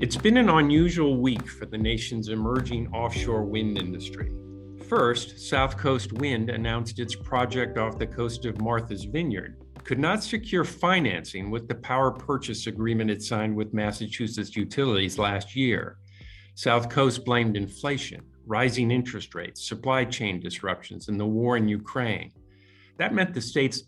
It's been an unusual week for the nation's emerging offshore wind industry. First, South Coast Wind announced its project off the coast of Martha's Vineyard could not secure financing with the power purchase agreement it signed with Massachusetts utilities last year. South Coast blamed inflation, rising interest rates, supply chain disruptions, and the war in Ukraine. That meant the state's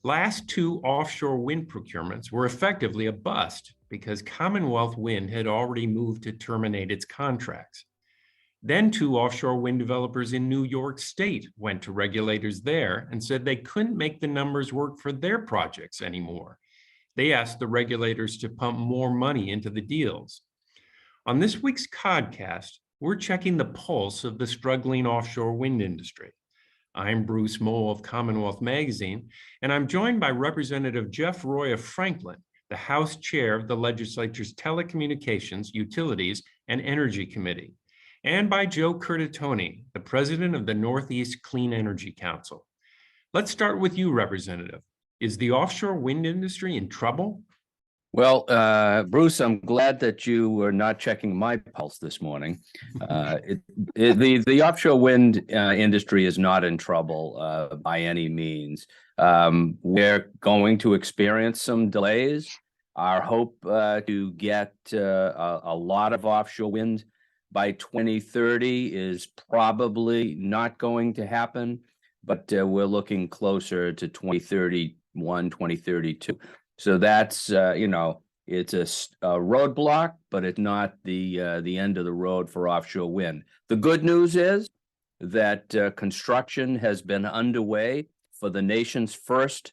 last two offshore wind procurements were effectively a bust because CommonWealth Wind had already moved to terminate its contracts. Then two offshore wind developers in New York State went to regulators there and said they couldn't make the numbers work for their projects anymore. They asked the regulators to pump more money into the deals. On this week's podcast, we're checking the pulse of the struggling offshore wind industry. I'm Bruce Moll of CommonWealth Magazine, and I'm joined by Representative Jeff Roy of Franklin, the House Chair of the legislature's Telecommunications, Utilities, and Energy Committee, and by Joe Curtatone, the President of the Northeast Clean Energy Council. Let's start with you, Representative. Is the offshore wind industry in trouble? Well, Bruce, I'm glad that you were not checking my pulse this morning. The offshore wind industry is not in trouble by any means. We're going to experience some delays. Our hope to get a lot of offshore wind by 2030 is probably not going to happen, but we're looking closer to 2031, 2032. So that's, it's a roadblock, but it's not the end of the road for offshore wind. The good news is that construction has been underway for the nation's first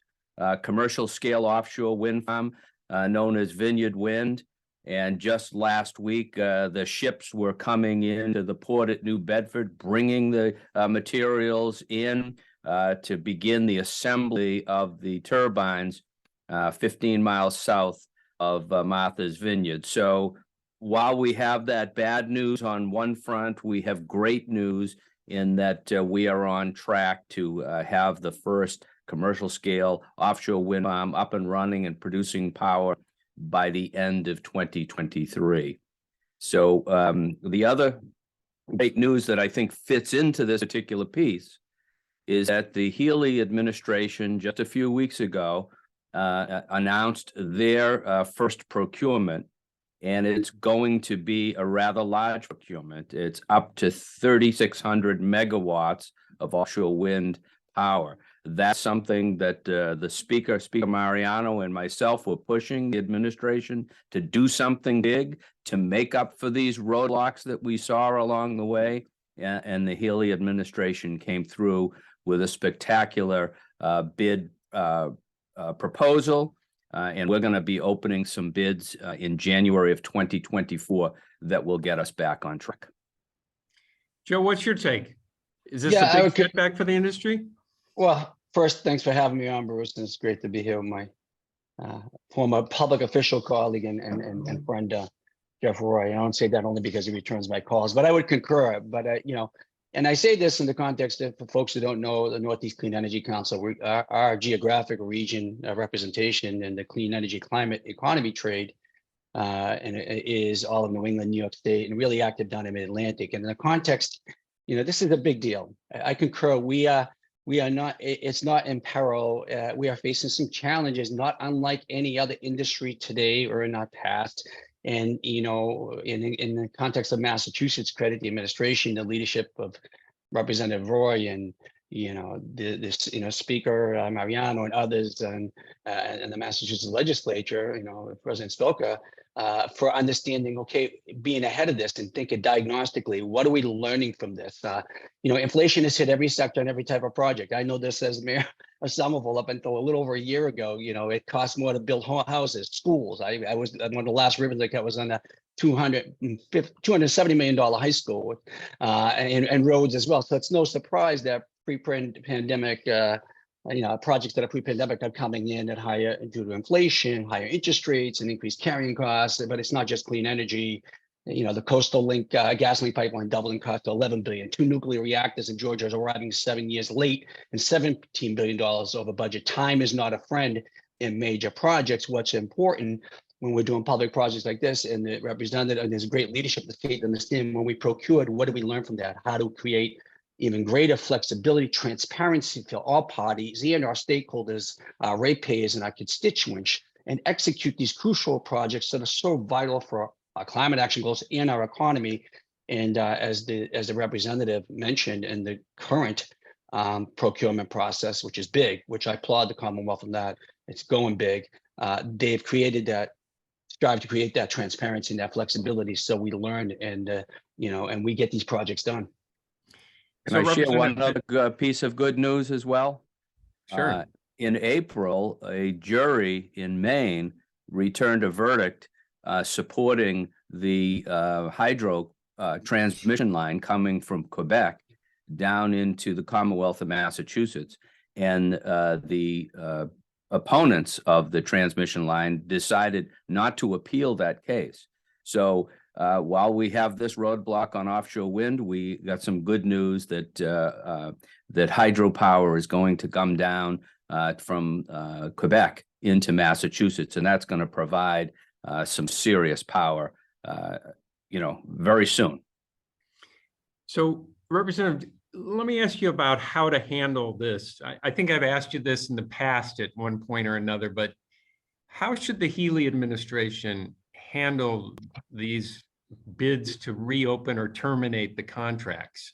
commercial scale offshore wind farm known as Vineyard Wind. And just last week, the ships were coming into the port at New Bedford, bringing the materials in to begin the assembly of the turbines 15 miles south of Martha's Vineyard. So while we have that bad news on one front, we have great news in that we are on track to have the first commercial scale offshore wind farm up and running and producing power by the end of 2023. So the other great news that I think fits into this particular piece is that the Healy administration just a few weeks ago announced their first procurement, and it's going to be a rather large procurement. It's up to 3,600 megawatts of offshore wind power. That's something that the Speaker Mariano, and myself were pushing the administration to do something big to make up for these roadblocks that we saw along the way. And the Healy administration came through with a spectacular bid proposal, and we're going to be opening some bids in January of 2024 that will get us back on track. Joe, what's your take? Is this a big setback for the industry? Well, first, thanks for having me on, Bruce. It's great to be here with my former public official colleague and friend, Jeff Roy. I don't say that only because he returns my calls, but I would concur. But, and I say this in the context of, for folks who don't know, the Northeast Clean Energy Council, our geographic region representation in the clean energy, climate, economy trade, and it is all of New England, New York State, and really active down in Mid-Atlantic. And in the context, this is a big deal. I concur. We are not, it's not in peril. We are facing some challenges, not unlike any other industry today or in our past. And, in the context of Massachusetts, credit the administration, the leadership of Representative Roy and, Speaker Mariano and others and the Massachusetts legislature, President Spilka, for understanding, okay, being ahead of this and thinking diagnostically, what are we learning from this? Inflation has hit every sector and every type of project. I know this as Mayor of Somerville up until a little over a year ago. It costs more to build houses, schools. I was one of the last rivers that was on the $270 million high school and roads as well. So it's no surprise that pre-pandemic projects that are pre-pandemic are coming in at higher due to inflation, higher interest rates, and increased carrying costs. But it's not just clean energy. The Coastal Link gasoline pipeline doubling cost to $11 billion. Two nuclear reactors in Georgia are arriving 7 years late and $17 billion over budget. Time is not a friend in major projects. What's important when we're doing public projects like this, and the representative, and there's great leadership in the state to understand when we procured, what did we learn from that? How to create even greater flexibility, transparency for all parties and our stakeholders, our ratepayers and our constituents, and execute these crucial projects that are so vital for our climate action goals and our economy. And as the representative mentioned, in the current procurement process, which is big, which I applaud the Commonwealth on that, it's going big. They've strive to create that transparency and that flexibility, so we learn and and we get these projects done. Can I share one other piece of good news as well? Sure. In April, a jury in Maine returned a verdict supporting the hydro transmission line coming from Quebec down into the Commonwealth of Massachusetts. And the opponents of the transmission line decided not to appeal that case. So while we have this roadblock on offshore wind, we got some good news that that hydropower is going to come down from Quebec into Massachusetts, and that's going to provide some serious power, very soon. So, Representative, let me ask you about how to handle this. I think I've asked you this in the past at one point or another, but how should the Healey administration handle these bids to reopen or terminate the contracts?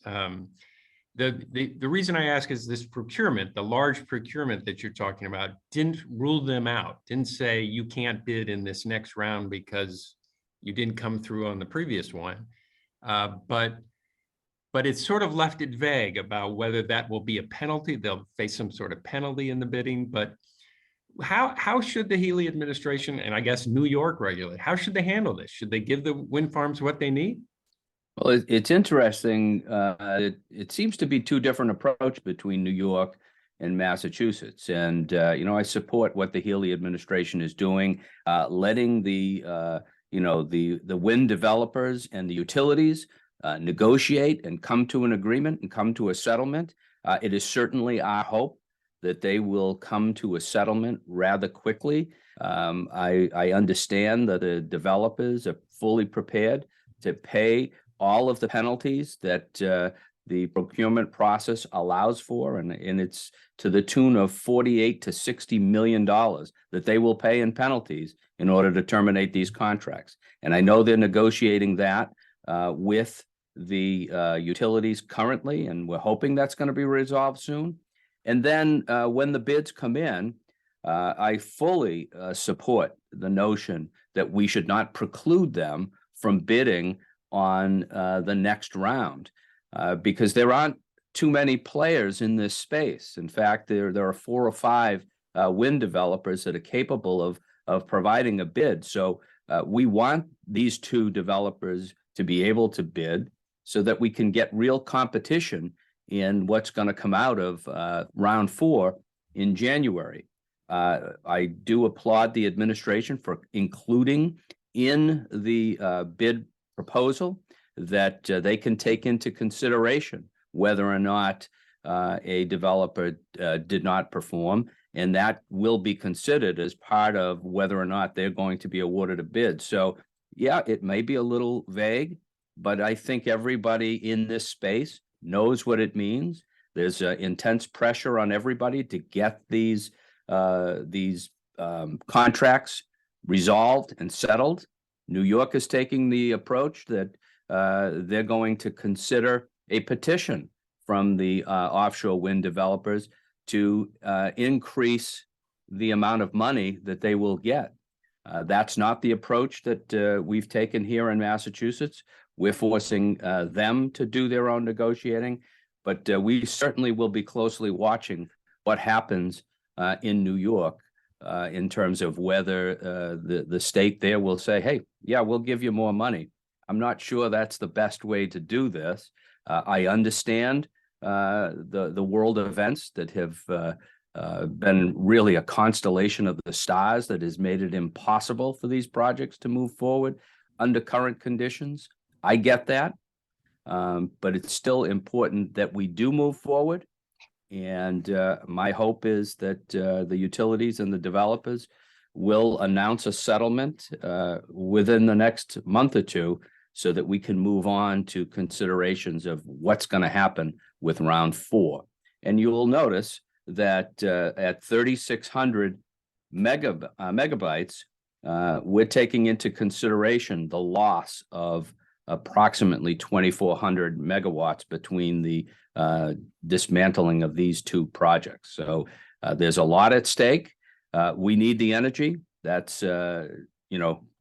The reason I ask is this procurement, the large procurement that you're talking about, didn't rule them out, didn't say you can't bid in this next round because you didn't come through on the previous one. But it's sort of left it vague about whether that will be a penalty. They'll face some sort of penalty in the bidding. But how should the Healey administration, and I guess New York regulate, how should they handle this? Should they give the wind farms what they need? Well, it's interesting. It seems to be two different approaches between New York and Massachusetts. And, I support what the Healey administration is doing, letting the wind developers and the utilities negotiate and come to an agreement and come to a settlement. It is certainly our hope that they will come to a settlement rather quickly. I understand that the developers are fully prepared to pay all of the penalties that the procurement process allows for, and it's to the tune of $48 to $60 million that they will pay in penalties in order to terminate these contracts. And I know they're negotiating that with the utilities currently, and we're hoping that's going to be resolved soon. And then when the bids come in, I fully support the notion that we should not preclude them from bidding on the next round because there aren't too many players in this space. In fact, there are 4 or 5 wind developers that are capable of providing a bid. So we want these 2 developers to be able to bid so that we can get real competition in what's going to come out of round 4 in January. I do applaud the administration for including in the bid proposal that they can take into consideration whether or not a developer did not perform, and that will be considered as part of whether or not they're going to be awarded a bid. So, yeah, it may be a little vague, but I think everybody in this space knows what it means. There's intense pressure on everybody to get these contracts resolved and settled. New York is taking the approach that they're going to consider a petition from the offshore wind developers to increase the amount of money that they will get. That's not the approach that we've taken here in Massachusetts. We're forcing them to do their own negotiating, but we certainly will be closely watching what happens in New York in terms of whether the state there will say, hey, yeah, we'll give you more money. I'm not sure that's the best way to do this. I understand the world events that have been really a constellation of the stars that has made it impossible for these projects to move forward under current conditions. I get that, but it's still important that we do move forward. And my hope is that the utilities and the developers we'll announce a settlement within the next month or two so that we can move on to considerations of what's going to happen with round 4. And you will notice that at 3,600 megabytes, we're taking into consideration the loss of approximately 2,400 megawatts between the dismantling of these two projects. So there's a lot at stake. We need the energy. That's,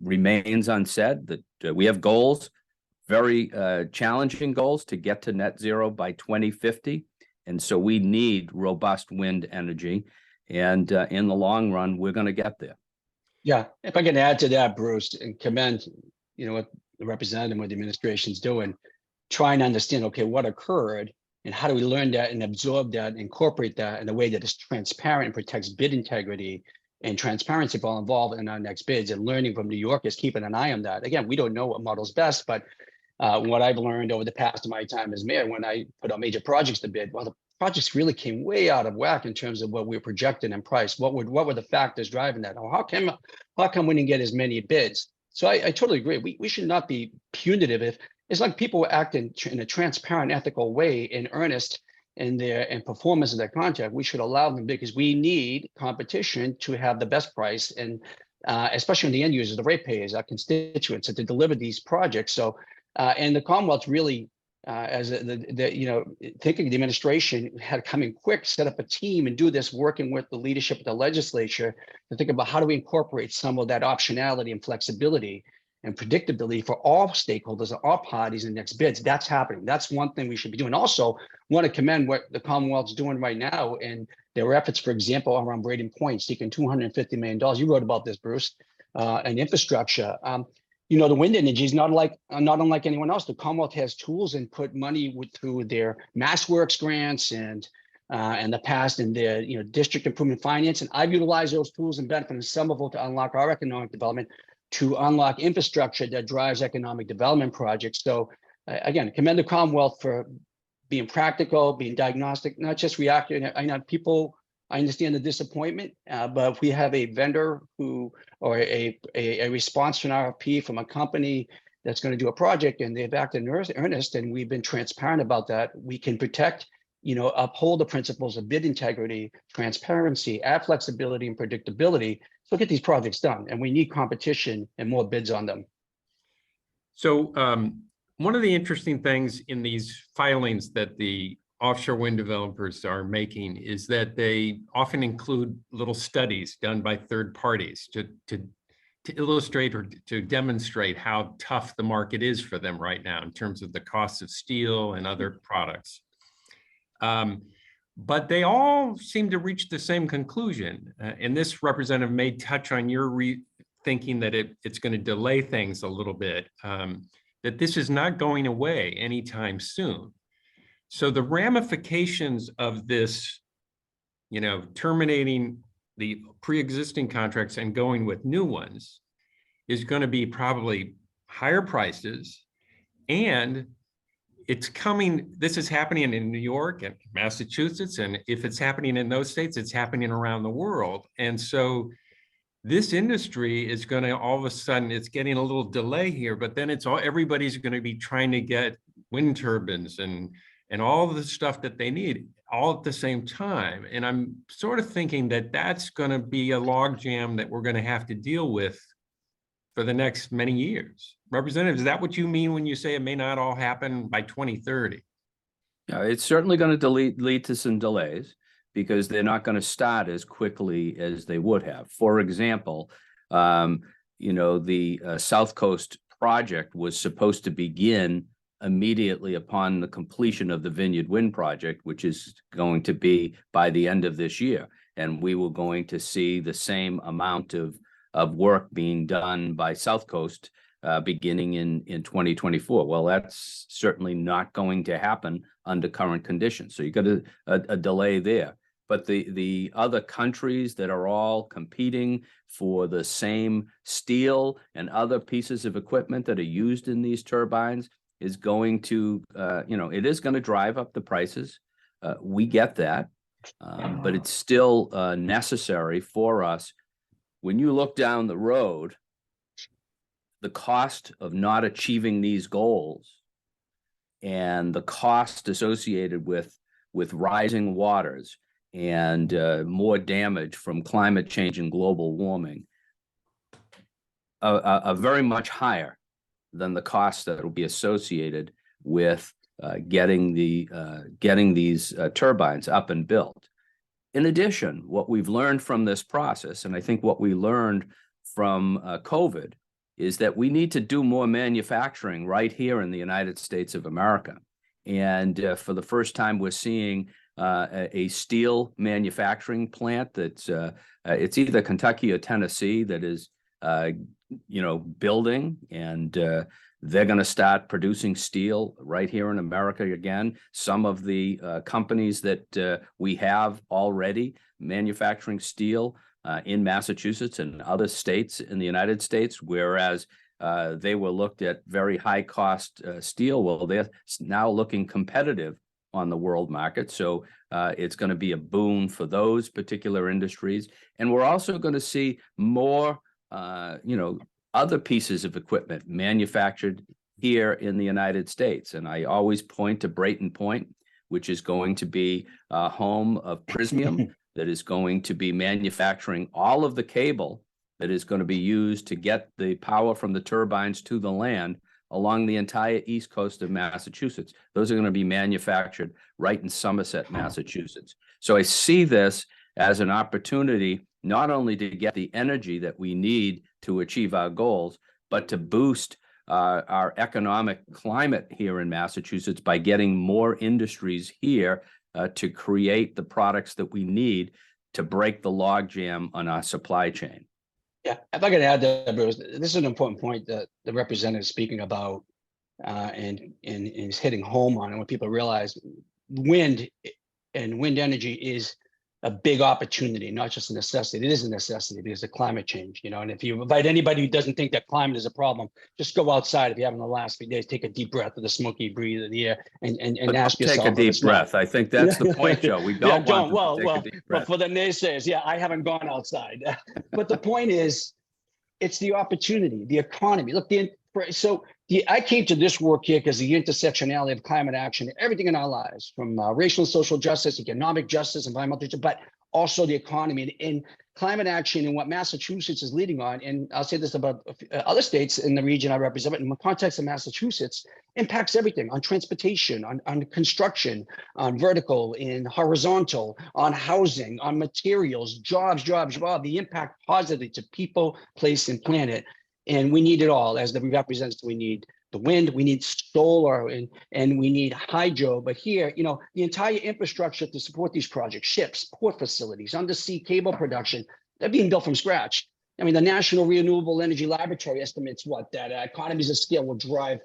remains unsaid, that we have goals, very challenging goals to get to net zero by 2050. And so we need robust wind energy. And in the long run, we're going to get there. Yeah, if I can add to that, Bruce, and commend, what the representative, what the administration's doing, trying to understand, okay, what occurred and how do we learn that and absorb that, incorporate that in a way that is transparent and protects bid integrity and transparency for all involved in our next bids, and learning from New York is keeping an eye on that. Again, we don't know what model's best, but what I've learned over the past of my time as mayor, when I put out major projects to bid, well, the projects really came way out of whack in terms of what we were projecting and price. What were the factors driving that? Or how come we didn't get as many bids? So I totally agree. We should not be punitive. If it's like people were acting in a transparent, ethical way, in earnest in their performance of their contract, we should allow them, because we need competition to have the best price, and especially on the end users, the ratepayers, our constituents, to deliver these projects. So and the Commonwealth really, thinking the administration had come in quick, set up a team and do this, working with the leadership of the legislature to think about how do we incorporate some of that optionality and flexibility and predictability for all stakeholders, all parties in next bids. That's happening. That's one thing we should be doing. Also, want to commend what the Commonwealth's doing right now and their efforts, for example, around Braden Point, seeking $250 million. You wrote about this, Bruce, and infrastructure. The wind energy is not unlike anyone else. The Commonwealth has tools and put money through their MassWorks grants and the past in their district improvement finance. And I've utilized those tools and benefited some of them to unlock our economic development, to unlock infrastructure that drives economic development projects. So again, commend the Commonwealth for being practical, being diagnostic, not just reactive. I understand the disappointment, but if we have a vendor or a response to an RFP from a company that's going to do a project and they've acted in earnest, and we've been transparent about that, we can protect, uphold the principles of bid integrity, transparency, add flexibility and predictability. So get these projects done, and we need competition and more bids on them. So one of the interesting things in these filings that the offshore wind developers are making is that they often include little studies done by third parties to illustrate or to demonstrate how tough the market is for them right now in terms of the cost of steel and other products. But they all seem to reach the same conclusion. And this representative may touch on your thinking that it's going to delay things a little bit, that this is not going away anytime soon. So the ramifications of this, terminating the pre-existing contracts and going with new ones is going to be probably higher prices. And it's coming, this is happening in New York and Massachusetts. And if it's happening in those states, it's happening around the world. And so this industry is going to, all of a sudden, it's getting a little delay here, but then everybody's going to be trying to get wind turbines and all of the stuff that they need all at the same time. And I'm sort of thinking that that's going to be a logjam that we're going to have to deal with for the next many years. Representative, is that what you mean when you say it may not all happen by 2030? It's certainly going to lead to some delays, because they're not going to start as quickly as they would have. For example, the South Coast project was supposed to begin immediately upon the completion of the Vineyard Wind project, which is going to be by the end of this year. And we were going to see the same amount of work being done by South Coast beginning in 2024. Well, that's certainly not going to happen under current conditions. So you got a delay there. But the other countries that are all competing for the same steel and other pieces of equipment that are used in these turbines is going to, it is going to drive up the prices. We get that, but it's still necessary for us when you look down the road, the cost of not achieving these goals and the cost associated with rising waters and more damage from climate change and global warming are very much higher than the costs that will be associated with getting these turbines up and built. In addition, what we've learned from this process, and I think what we learned from COVID, is that we need to do more manufacturing right here in the United States of America. And for the first time, we're seeing a steel manufacturing plant that's it's either Kentucky or Tennessee that is building, and they're going to start producing steel right here in America again. Some of the companies that we have already manufacturing steel in Massachusetts and other states in the United States, whereas they were looked at very high cost steel. Well, they're now looking competitive on the world market. So it's going to be a boon for those particular industries. And we're also going to see more, other pieces of equipment manufactured here in the United States. And I always point to Brayton Point, which is going to be a home of Prysmian, that is going to be manufacturing all of the cable that is going to be used to get the power from the turbines to the land along the entire east coast of Massachusetts. Those are going to be manufactured right in Somerset, Massachusetts. So I see this as an opportunity not only to get the energy that we need to achieve our goals, but to boost our economic climate here in Massachusetts by getting more industries here to create the products that we need to break the logjam on our supply chain. Yeah, if I could add that, Bruce, this is an important point that the representative is speaking about and is hitting home on. And when people realize wind and wind energy is a big opportunity, not just a necessity. It is a necessity because of climate change, and if you invite anybody who doesn't think that climate is a problem, just go outside if you haven't in the last few days, take a deep breath of the smoky breeze of the air and ask yourself. Take a deep breath. I think that's the point, Joe. We don't want to take a deep breath. But for the naysayers, I haven't gone outside. But the point is, it's the opportunity, the economy. Look, I came to this work here because the intersectionality of climate action, everything in our lives, from racial and social justice, economic justice, environmental justice, but also the economy and climate action and what Massachusetts is leading on. And I'll say this about other states in the region I represent, but in the context of Massachusetts, impacts everything on transportation, on construction, on vertical, in horizontal, on housing, on materials, jobs, the impact positively to people, place, and planet. And we need it all. As the representatives, we need the wind, we need solar, and we need hydro. But here, the entire infrastructure to support these projects, ships, port facilities, undersea cable production, they're being built from scratch. I mean, the National Renewable Energy Laboratory estimates that economies of scale will drive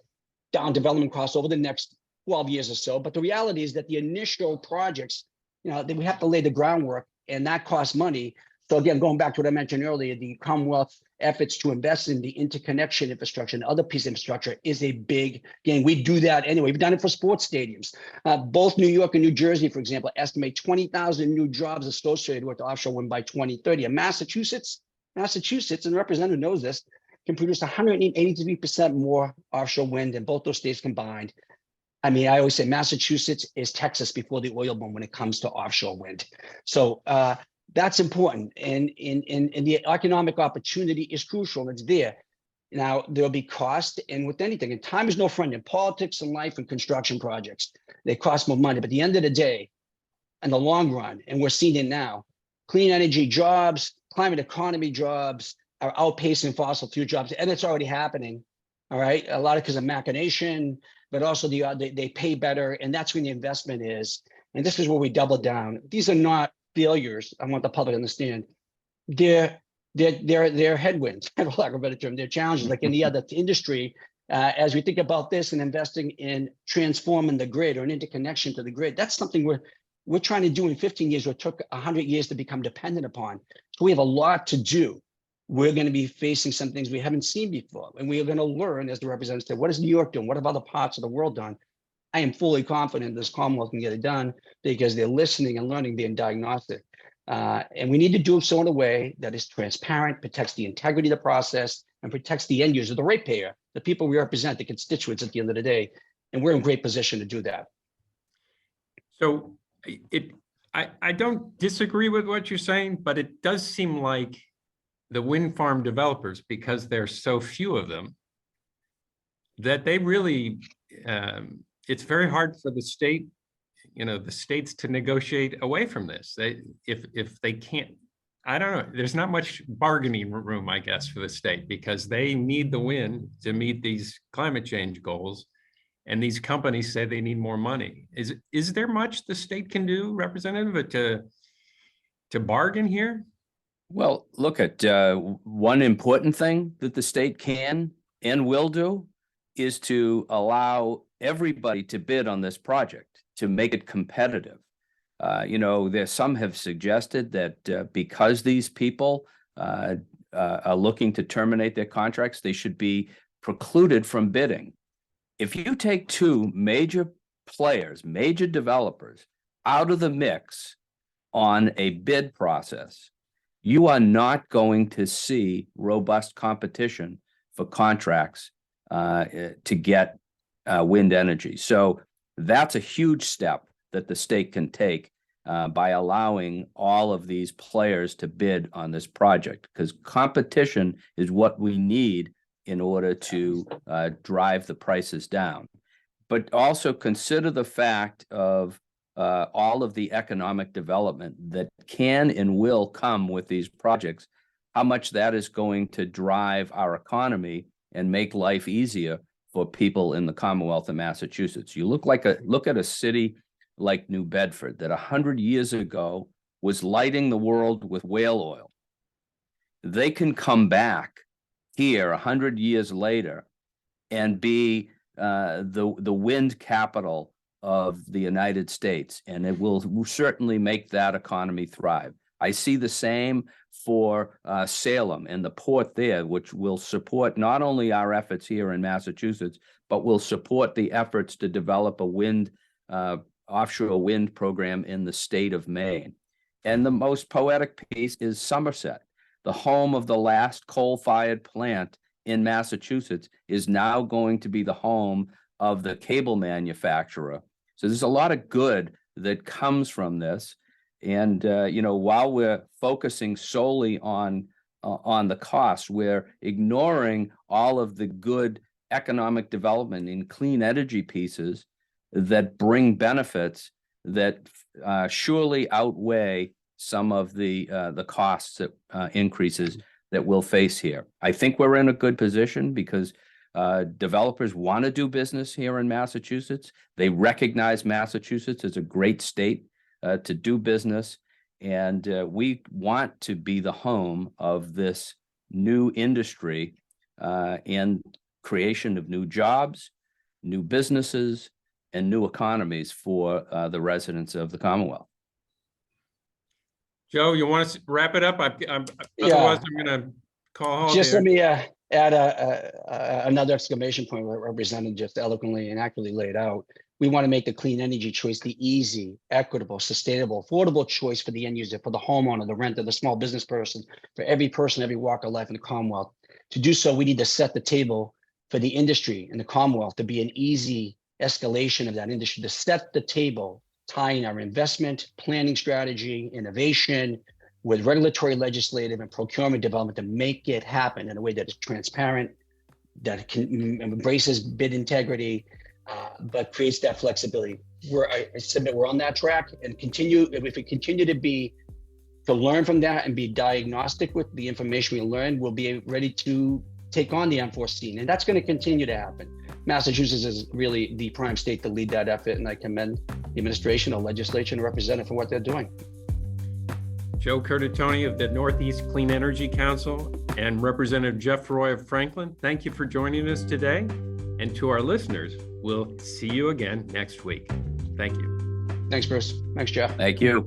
down development costs over the next 12 years or so. But the reality is that the initial projects, we have to lay the groundwork, and that costs money. So again, going back to what I mentioned earlier, the Commonwealth efforts to invest in the interconnection infrastructure and other pieces of infrastructure is a big game. We do that anyway. We've done it for sports stadiums. Both New York and New Jersey, for example, estimate 20,000 new jobs associated with offshore wind by 2030. And Massachusetts, and the representative knows this, can produce 183% more offshore wind than both those states combined. I mean, I always say Massachusetts is Texas before the oil boom when it comes to offshore wind. So that's important, and the economic opportunity is crucial, and it's there. Now, there'll be cost, and with anything, and time is no friend in politics and life and construction projects. They cost more money, but at the end of the day, in the long run, and we're seeing it now, clean energy jobs, climate economy jobs are outpacing fossil fuel jobs, and it's already happening, all right? A lot of because of machination, but also they pay better, and that's when the investment is, and this is where we double down. These are not failures. I want the public to understand. They're headwinds, for lack of a better term. They're challenges like any other industry. As we think about this and investing in transforming the grid or an interconnection to the grid, that's something we're trying to do in 15 years, what took 100 years to become dependent upon. So we have a lot to do. We're going to be facing some things we haven't seen before, and we are going to learn, as the representative said, what is New York doing? What have other parts of the world done? I am fully confident this Commonwealth can get it done because they're listening and learning, being diagnostic. And we need to do so in a way that is transparent, protects the integrity of the process, and protects the end user, the ratepayer, the people we represent, the constituents at the end of the day. And we're in great position to do that. So I don't disagree with what you're saying, but it does seem like the wind farm developers, because there's so few of them, that they really, it's very hard for the state, the states to negotiate away from this. If they can't, I don't know, there's not much bargaining room, I guess, for the state, because they need the wind to meet these climate change goals. And these companies say they need more money. Is there much the state can do, Representative, to bargain here? Well, look at one important thing that the state can and will do is to allow everybody to bid on this project, to make it competitive. There's some have suggested that because these people are looking to terminate their contracts, they should be precluded from bidding. If you take two major players, major developers out of the mix on a bid process, you are not going to see robust competition for contracts to get wind energy. So that's a huge step that the state can take by allowing all of these players to bid on this project, because competition is what we need in order to drive the prices down. But also consider the fact of all of the economic development that can and will come with these projects, how much that is going to drive our economy and make life easier for people in the Commonwealth of Massachusetts. You look at a city like New Bedford that 100 years ago was lighting the world with whale oil. They can come back here 100 years later and be the wind capital of the United States, and it will certainly make that economy thrive. I see the same for Salem and the port there, which will support not only our efforts here in Massachusetts, but will support the efforts to develop a offshore wind program in the state of Maine. And the most poetic piece is Somerset. The home of the last coal-fired plant in Massachusetts is now going to be the home of the cable manufacturer. So there's a lot of good that comes from this. And while we're focusing solely on the costs, we're ignoring all of the good economic development in clean energy pieces that bring benefits that surely outweigh some of the costs that increases that we'll face here. I think we're in a good position because developers want to do business here in Massachusetts. They recognize Massachusetts as a great state to do business, and we want to be the home of this new industry and creation of new jobs, new businesses, and new economies for the residents of the Commonwealth. Joe, you want to wrap it up? Otherwise, I'm going to call. Just let me add another exclamation point where Representative just eloquently and accurately laid out. We want to make the clean energy choice the easy, equitable, sustainable, affordable choice for the end user, for the homeowner, the renter, the small business person, for every person, every walk of life in the Commonwealth. To do so, we need to set the table for the industry in the Commonwealth to be an easy escalation of that industry, to set the table, tying our investment, planning strategy, innovation, with regulatory, legislative, and procurement development to make it happen in a way that is transparent, that embraces bid integrity, but creates that flexibility. I submit we're on that track, and if we continue to learn from that and be diagnostic with the information we learn, we'll be ready to take on the unforeseen, and that's going to continue to happen. Massachusetts is really the prime state to lead that effort, and I commend the administration, the legislature, and the representative for what they're doing. Joe Curtatone of the Northeast Clean Energy Council and Representative Jeff Roy of Franklin, thank you for joining us today. And to our listeners, we'll see you again next week. Thank you. Thanks, Bruce. Thanks, Jeff. Thank you.